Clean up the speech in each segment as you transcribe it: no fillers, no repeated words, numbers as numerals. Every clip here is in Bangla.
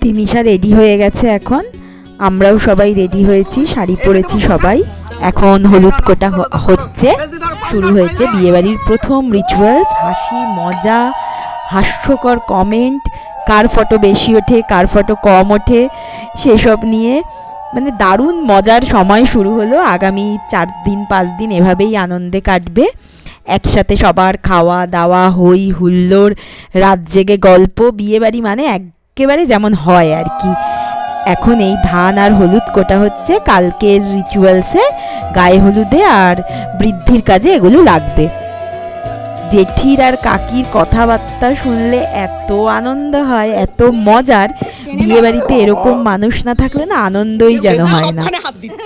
তিনিশা রেডি হয়ে গেছে, এখন আমরাও সবাই রেডি হয়েছি, শাড়ি পরেছি সবাই। এখন হলুদ কোটা হচ্ছে, শুরু হয়েছে বিয়েবাড়ির প্রথম রিচুয়ালস। হাসি মজা, হাস্যকর কমেন্ট, কার ফটো বেশি ওঠে কার ফটো কম ওঠে সেসব নিয়ে মানে দারুণ মজার সময় শুরু হলো। আগামী 4 দিন 5 দিন এভাবেই আনন্দে কাটবে। একসাথে সবার খাওয়া দাওয়া, হই হুল্লোড়, রাত জেগে গল্প। বিয়েবাড়ি মানে একেবারে যেমন হয় আর কি। এখন এই ধান আর হলুদ কোটা হচ্ছে, কালকের রিচুয়ালসে গায়ে হলুদে আর বৃদ্ধির কাজে এগুলো লাগবে। জেঠির আর কাকির কথাবার্তা শুনলে এত আনন্দ হয়, এত মজার। বিয়েবাড়িতে এরকম মানুষ না থাকলে না আনন্দই যেন হয় না।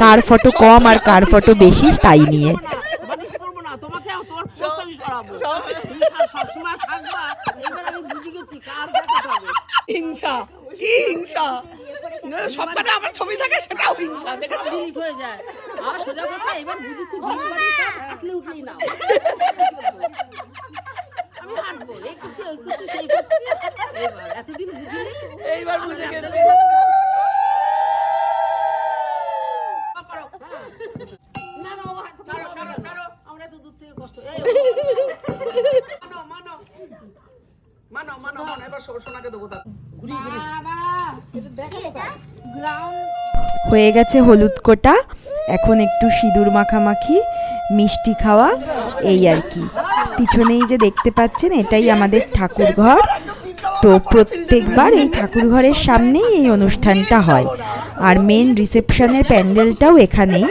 কার ফটো কম আর কার ফটো বেশি তাই নিয়ে। সবকটা আমার ছবি থাকে, সেটাও হিংসা ডিলিট হয়ে যায়। আর সোজা কথা এবার বুঝেছি বিয়ে উঠলেই না, আমি হাঁটবো, এই করছি ওই করছি সেই করছি। এবার এতদিন বুঝিনি, এইবার বুঝে গেল। না না ও হাত ছাড়ো ছাড়ো ছাড়ো, আমরা তো দূর থেকে কষ্ট। এই মানো মানো মানো মানো মানো, এবার সোনাকে দেবো। তা ঘুরি ঘুরি বাবা এটা দেখালো গ্রাউন্ড হয়ে গেছে হলুদ কোটা। এখন একটু সিঁদুর মাখামাখি, মিষ্টি খাওয়া, এই আর কি। পিছনেই যে দেখতে পাচ্ছেন এটাই আমাদের ঠাকুর ঘর। তো প্রত্যেকবার এই ঠাকুর ঘরের সামনেই এই অনুষ্ঠানটা হয়। আর মেন রিসেপশনের প্যান্ডেলটাও এখানেই,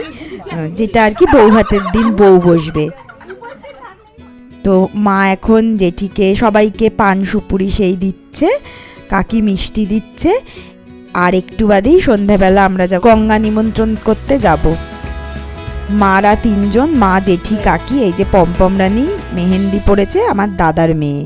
যেটা আর কি বউ ভাতের দিন বউ বসবে। তো মা এখন জেঠিকে সবাইকে পান সুপুরি সেই দিচ্ছে, কাকি মিষ্টি দিচ্ছে। আর একটু বাদেই সন্ধ্যাবেলা আমরা যাব গঙ্গা নিমন্ত্রণ করতে যাব। মারা 3 জন, মা জেঠি কাকি, এই যে পম্পম রানী মেহেন্দি পড়েছে আমার দাদার মেয়ে।